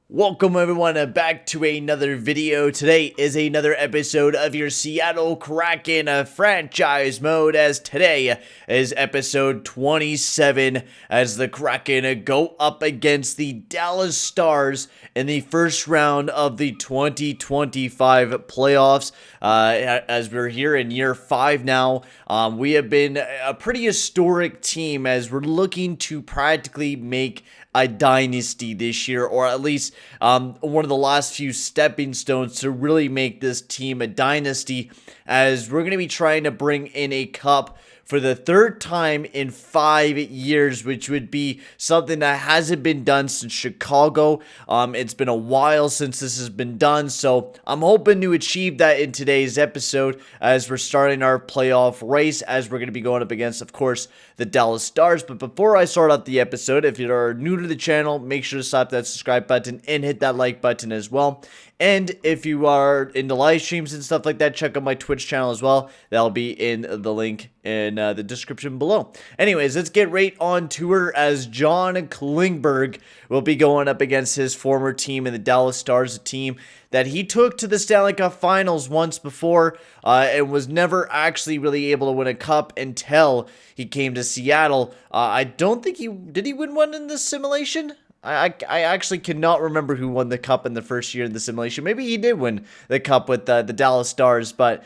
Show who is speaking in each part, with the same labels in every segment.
Speaker 1: Welcome everyone back to another video. Today is another episode of your Seattle Kraken franchise mode, as today is episode 27 as the Kraken go up against the Dallas Stars in the first round of the 2025 playoffs. As we're here in year 5 now, we have been a pretty historic team as we're looking to practically make a dynasty this year, or at least one of the last few stepping stones to really make this team a dynasty, as we're going to be trying to bring in a cup for the third time in 5 years, which would be something that hasn't been done since Chicago. It's been a while since this has been done, so I'm hoping to achieve that in today's episode as we're starting our playoff race, as we're going to be going up against, of course, the Dallas Stars. But before I start out the episode, if you are new to the channel, make sure to slap that subscribe button and hit that like button as well. And if you are into live streams and stuff like that, check out my Twitch channel as well. That'll be in the link in the description below. Anyways, let's get right on tour, as John Klingberg will be going up against his former team in the Dallas Stars, a team that he took to the Stanley Cup Finals once before and was never actually really able to win a cup until he came to Seattle. I don't think did he win one in this simulation? I actually cannot remember who won the cup in the first year in the simulation. Maybe he did win the cup with the Dallas Stars, but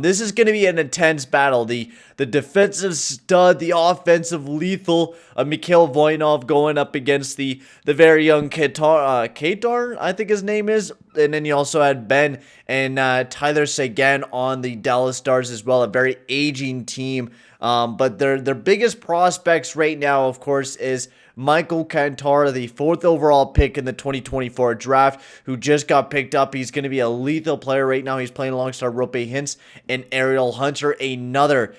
Speaker 1: this is going to be an intense battle. The defensive stud, the offensive lethal, Mikhail Voynov going up against the very young Katar, I think his name is. And then you also had Ben and Tyler Seguin on the Dallas Stars as well, a very aging team. But their biggest prospects right now, of course, is Michael Cantor, the 4th overall pick in the 2024 draft, who just got picked up. He's going to be a lethal player right now. He's playing alongside Rope Hintz and Ariel Hunter, another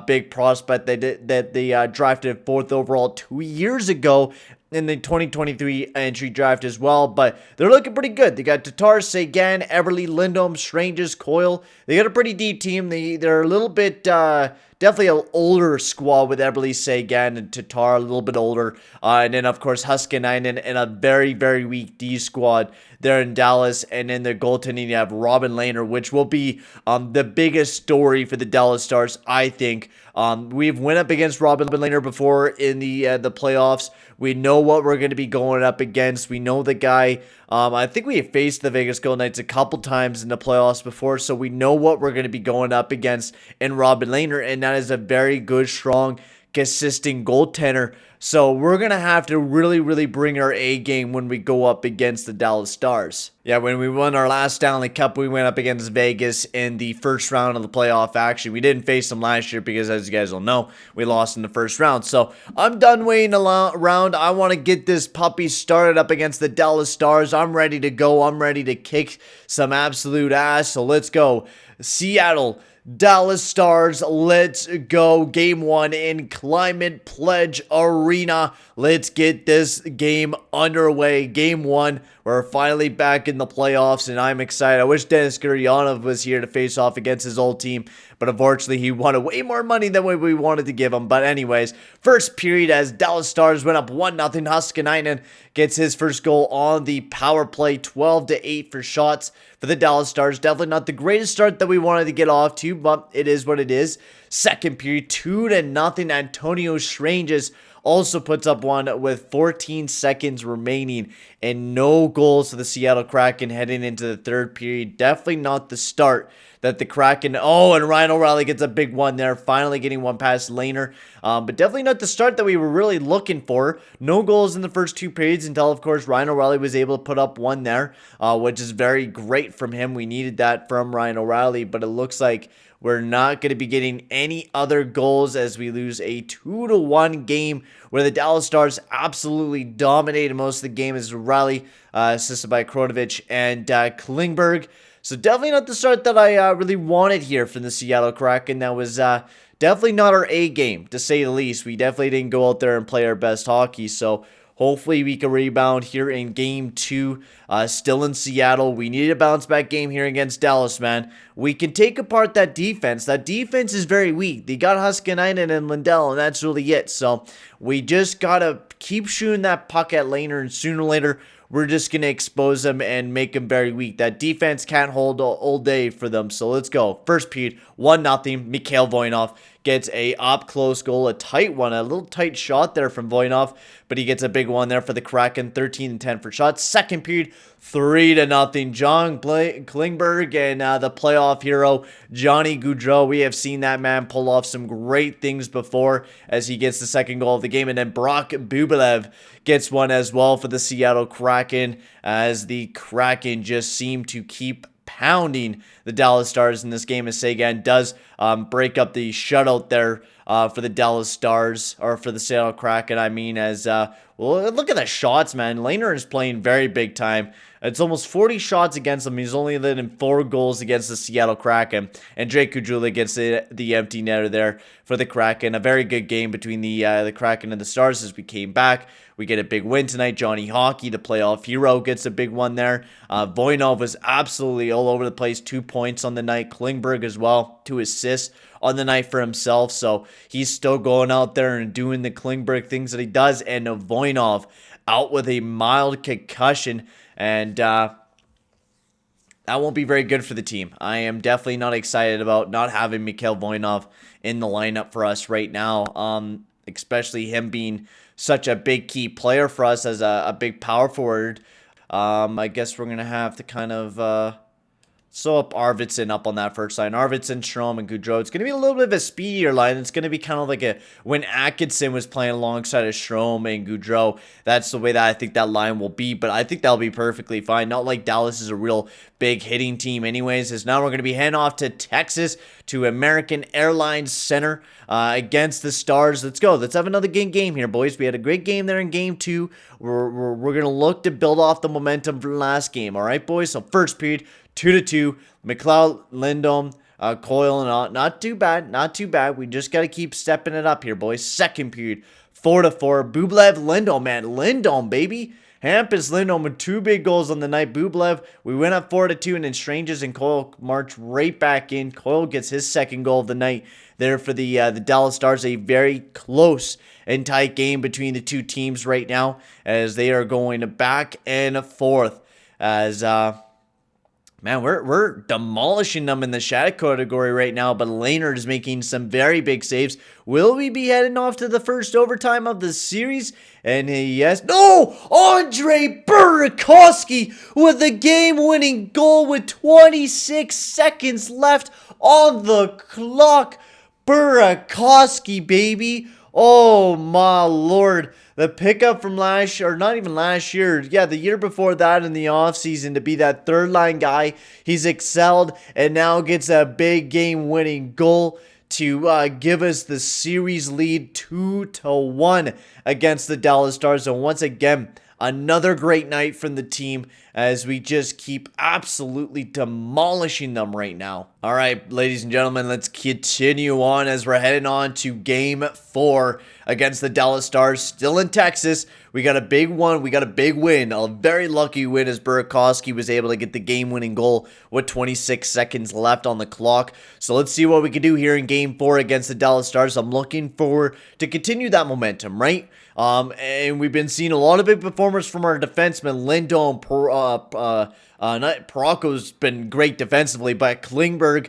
Speaker 1: big prospect that they drafted 4th overall 2 years ago in the 2023 entry draft as well. But they're looking pretty good. They got Tatar, Seguin, Everly, Lindholm, Stranges, Coyle. They got a pretty deep team. They're a little bit definitely an older squad with Everly, Seguin, and Tatar, a little bit older. And then, of course, Huskinainen and a very, very weak D squad there in Dallas. And then their goaltending, you have Robin Lehner, which will be the biggest story for the Dallas Stars, I think. We've went up against Robin Lehner before in the playoffs. We know what we're going to be going up against. We know the guy. I think we have faced the Vegas Golden Knights a couple times in the playoffs before, so we know what we're going to be going up against in Robin Lehner, and that is a very good, strong, consistent goaltender. So we're going to have to really, really bring our A game when we go up against the Dallas Stars. Yeah, when we won our last Stanley Cup, we went up against Vegas in the first round of the playoff action. We didn't face them last year because, as you guys will know, we lost in the first round. So I'm done waiting around. I want to get this puppy started up against the Dallas Stars. I'm ready to go. I'm ready to kick some absolute ass. So let's go. Seattle, Dallas Stars, let's go. Game 1 in Climate Pledge Arena. Let's get this game underway. Game 1. We're finally back in the playoffs, and I'm excited. I wish Denis Gurianov was here to face off against his old team, but unfortunately, he wanted way more money than what we wanted to give him. But anyways, first period as Dallas Stars went up 1-0. Huskinainen gets his first goal on the power play, 12-8 for shots for the Dallas Stars. Definitely not the greatest start that we wanted to get off to, but it is what it is. Second period, 2-0. Antonio Stranges also puts up one with 14 seconds remaining, and no goals for the Seattle Kraken heading into the third period. Definitely not the start that the Kraken... Oh, and Ryan O'Reilly gets a big one there, finally getting one past Lehner. But definitely not the start that we were really looking for. No goals in the first 2 periods until, of course, Ryan O'Reilly was able to put up one there, which is very great from him. We needed that from Ryan O'Reilly, but it looks like we're not going to be getting any other goals as we lose a 2-1 game where the Dallas Stars absolutely dominated most of the game as O'Reilly, assisted by Kronovich and Klingberg. So definitely not the start that I really wanted here from the Seattle Kraken. That was definitely not our A game, to say the least. We definitely didn't go out there and play our best hockey. So hopefully we can rebound here in Game 2, still in Seattle. We need a bounce-back game here against Dallas, man. We can take apart that defense. That defense is very weak. They got Huskinainen and Lindell, and that's really it. So we just got to keep shooting that puck at Lehner, and sooner or later we're just going to expose them and make them very weak. That defense can't hold all day for them. So let's go. First period, 1-0. Mikhail Voynov gets a up-close goal, a tight one, a little tight shot there from Voynov, but he gets a big one there for the Kraken, 13-10 for shots. Second period, 3-0. John Klingberg and the playoff hero, Johnny Gaudreau. We have seen that man pull off some great things before as he gets the second goal of the game. And then Brock Bubelev gets one as well for the Seattle Kraken as the Kraken just seem to keep pounding the Dallas Stars in this game, as Seguin does break up the shutout there for the Dallas Stars, or for the Seattle Kraken, I mean, as, well, look at the shots, man. Lehner is playing very big time. It's almost 40 shots against him. He's only let in 4 goals against the Seattle Kraken. And Drake Caggiula gets the empty netter there for the Kraken. A very good game between the Kraken and the Stars as we came back. We get a big win tonight. Johnny Hockey, the playoff hero, gets a big one there. Voynov was absolutely all over the place. 2 points on the night. Klingberg as well, 2 assists on the night for himself. So he's still going out there and doing the Klingberg things that he does. And Voynov out with a mild concussion. And that won't be very good for the team. I am definitely not excited about not having Mikhail Voynov in the lineup for us right now. Especially him being such a big key player for us as a big power forward. I guess we're going to have to kind of sew up Arvidsson up on that first line. Arvidsson, Strome, and Gaudreau. It's going to be a little bit of a speedier line. It's going to be kind of like when Atkinson was playing alongside of Strome and Gaudreau. That's the way that I think that line will be. But I think that'll be perfectly fine. Not like Dallas is a real big hitting team anyways. As now we're going to be heading off to Texas to American Airlines Center against the Stars. Let's go. Let's have another game here, boys. We had a great game there in game 2. We're going to look to build off the momentum from the last game. All right, boys? So first period, 2-2. McLeod, Lindholm, Coyle, and not too bad. Not too bad. We just got to keep stepping it up here, boys. Second period, 4-4. Bubelev, Lindholm, man. Lindholm, baby. Hampus Lindholm with 2 big goals on the night. Bubelev, we went up 4-2, and then Stranges and Coyle march right back in. Coyle gets his second goal of the night there for the Dallas Stars. A very close and tight game between the two teams right now as they are going back and forth as... man, we're demolishing them in the shadow category right now, but Lehner is making some very big saves. Will we be heading off to the first overtime of the series? And yes, no! Andre Burakovsky with the game-winning goal with 26 seconds left on the clock. Burakovsky, baby. Oh, my Lord. The pickup from last year, or not even last year, yeah, the year before that in the offseason to be that third-line guy. He's excelled and now gets a big game-winning goal to give us the series lead 2-1 against the Dallas Stars. And once again, another great night from the team as we just keep absolutely demolishing them right now. All right, ladies and gentlemen, let's continue on as we're heading on to Game 4 against the Dallas Stars. Still in Texas. We got a big one. We got a big win. A very lucky win as Burakovsky was able to get the game-winning goal with 26 seconds left on the clock. So let's see what we can do here in Game 4 against the Dallas Stars. I'm looking forward to continue that momentum, right? And we've been seeing a lot of big performers from our defensemen. Lindholm, Parayko's been great defensively, but Klingberg,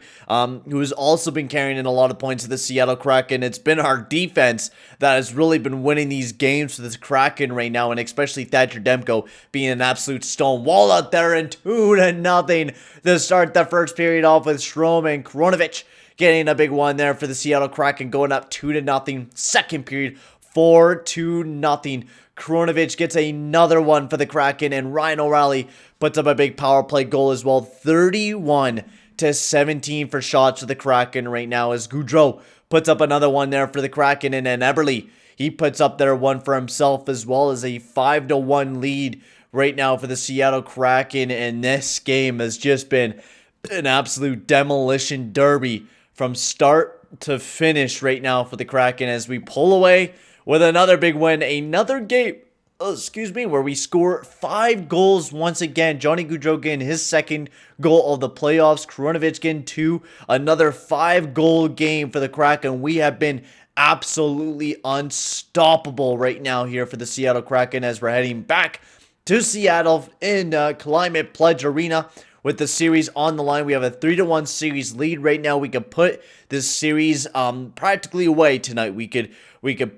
Speaker 1: who's also been carrying in a lot of points to the Seattle Kraken. It's been our defense that has really been winning these games for this Kraken right now, and especially Thatcher Demko being an absolute stone wall out there, and 2-0 to start the first period off with Strome and Kronovich getting a big one there for the Seattle Kraken, going up 2-0. Second period, 4-0. Kronovich gets another one for the Kraken, and Ryan O'Reilly puts up a big power play goal as well. 31-17 for shots for the Kraken right now as Gaudreau puts up another one there for the Kraken, and then Eberle, he puts up there one for himself as well as a 5-1 lead right now for the Seattle Kraken. And this game has just been an absolute demolition derby from start to finish right now for the Kraken as we pull away with another big win, another game, where we score 5 goals once again. Johnny Gaudreau getting his second goal of the playoffs. Kronovich getting 2. Another 5-goal game for the Kraken. We have been absolutely unstoppable right now here for the Seattle Kraken as we're heading back to Seattle in Climate Pledge Arena with the series on the line. We have a 3-1 series lead right now. We could put this series practically away tonight. We could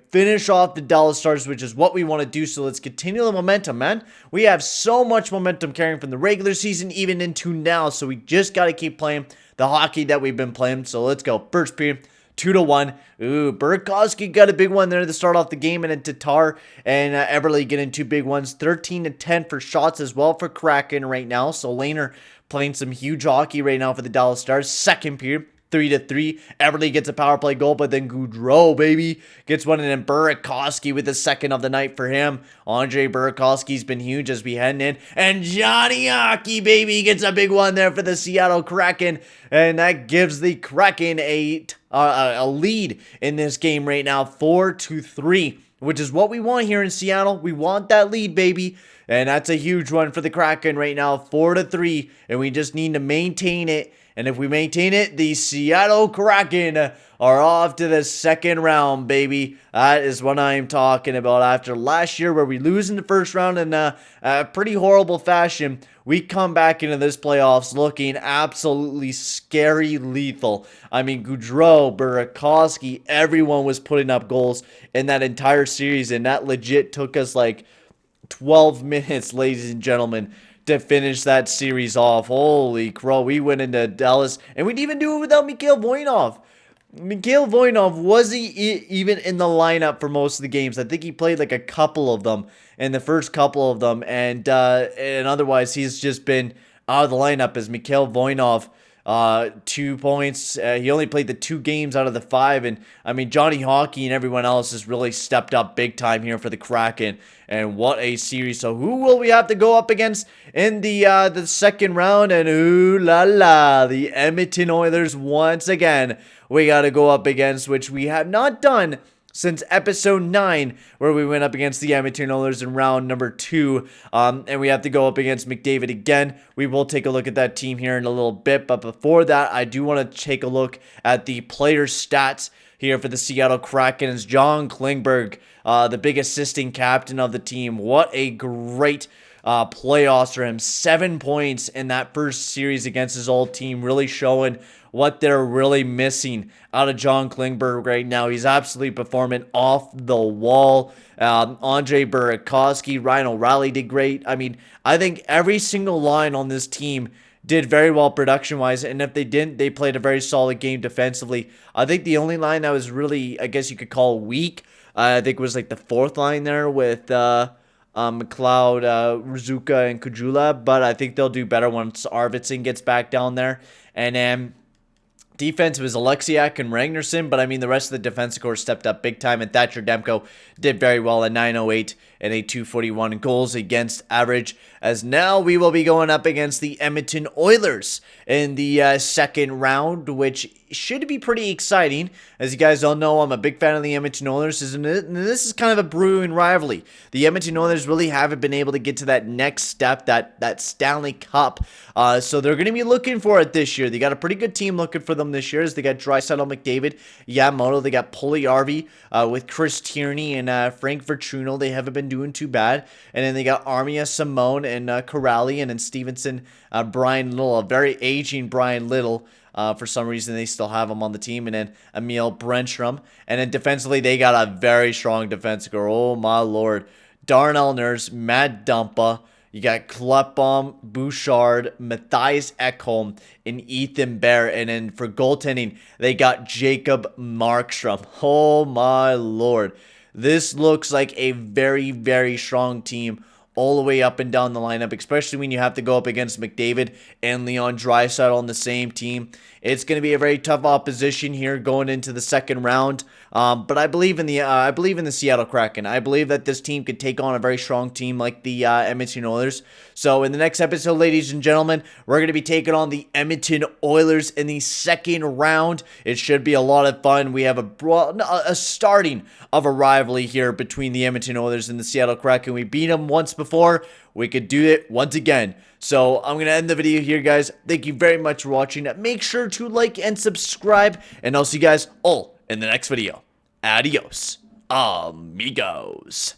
Speaker 1: finish off the Dallas Stars, which is what we want to do. So let's continue the momentum, man. We have so much momentum carrying from the regular season even into now. So we just got to keep playing the hockey that we've been playing. So let's go. First period. 2-1. Ooh, Burakovsky got a big one there to start off the game, and then Tatar and Everly getting two big ones. 13-10 for shots as well for Kraken right now. So Lehner playing some huge hockey right now for the Dallas Stars. Second period. 3-3. Everly gets a power play goal, but then Gaudreau, baby, gets one, and then Burakovsky with the second of the night for him. Andre Burakovsky's been huge as we head in. And Johnny Hockey, baby, gets a big one there for the Seattle Kraken. And that gives the Kraken a lead in this game right now, 4-3, which is what we want here in Seattle. We want that lead, baby. And that's a huge one for the Kraken right now, 4-3. And we just need to maintain it. And if we maintain it, the Seattle Kraken are off to the second round, baby. That is what I'm talking about. After last year where we lose in the first round in a pretty horrible fashion, we come back into this playoffs looking absolutely scary lethal. I mean, Gaudreau, Burakovsky, everyone was putting up goals in that entire series, and that legit took us like 12 minutes, ladies and gentlemen, to finish that series off. Holy crow, we went into Dallas, and we didn't even do it without Mikhail Voynov. Mikhail Voynov wasn't even in the lineup for most of the games. I think he played like a couple of them, in the first couple of them, and otherwise he's just been out of the lineup as Mikhail Voynov. 2 points. He only played the 2 games out of the 5, and I mean Johnny Hockey and everyone else has really stepped up big time here for the Kraken. And what a series! So who will we have to go up against in the second round? And ooh la la, the Edmonton Oilers once again. We got to go up against, which we have not done since episode 9, where we went up against the Edmonton Oilers in round number 2. And we have to go up against McDavid again. We will take a look at that team here in a little bit. But before that, I do want to take a look at the player stats here for the Seattle Kraken. It's John Klingberg, the big assisting captain of the team. What a great playoffs for him. 7 points in that first series against his old team, really showing what they're really missing out of John Klingberg right now. He's absolutely performing off the wall. Andre Burakovsky, Ryan O'Reilly did great. I mean, I think every single line on this team did very well production-wise, and if they didn't, they played a very solid game defensively. I think the only line that was really, I guess you could call weak, I think was like the fourth line there with McLeod, Rizuka, and Kujula, but I think they'll do better once Arvidsson gets back down there. And then defense was Alexiak and Ragnarsson, but I mean the rest of the defensive core stepped up big time, and Thatcher Demko did very well at 908 and a 241 goals against average. As now we will be going up against the Edmonton Oilers in the second round, which should be pretty exciting. As you guys all know, I'm a big fan of the Edmonton Oilers, isn't it? And this is kind of a brewing rivalry. The Edmonton Oilers really haven't been able to get to that next step, that Stanley Cup. So they're going to be looking for it this year. They got a pretty good team looking for them this year. As they got Draisaitl, McDavid, Yamamoto. They got Puljujärvi with Chris Tierney and Frank Vertruno. They haven't been doing too bad. And then they got Armia, Simone, and Corrali, and then Stevenson, Brian Little, a very aging Brian Little. For some reason, they still have him on the team. And then Emil Brenstrom. And then defensively, they got a very strong defensive core. Oh, my Lord. Darnell Nurse, Matt Dumpa. You got Kleppbaum, Bouchard, Matthias Ekholm, and Ethan Bear. And then for goaltending, they got Jacob Markstrom. Oh, my Lord. This looks like a very, very strong team all the way up and down the lineup, especially when you have to go up against McDavid and Leon Draisaitl on the same team. It's going to be a very tough opposition here going into the second round. But I believe in the Seattle Kraken. I believe that this team could take on a very strong team like the Edmonton Oilers. So in the next episode, ladies and gentlemen, we're going to be taking on the Edmonton Oilers in the second round. It should be a lot of fun. We have a starting of a rivalry here between the Edmonton Oilers and the Seattle Kraken. We beat them once before. We could do it once again. So I'm going to end the video here, guys. Thank you very much for watching. Make sure to like and subscribe, and I'll see you guys all in the next video. Adios, amigos.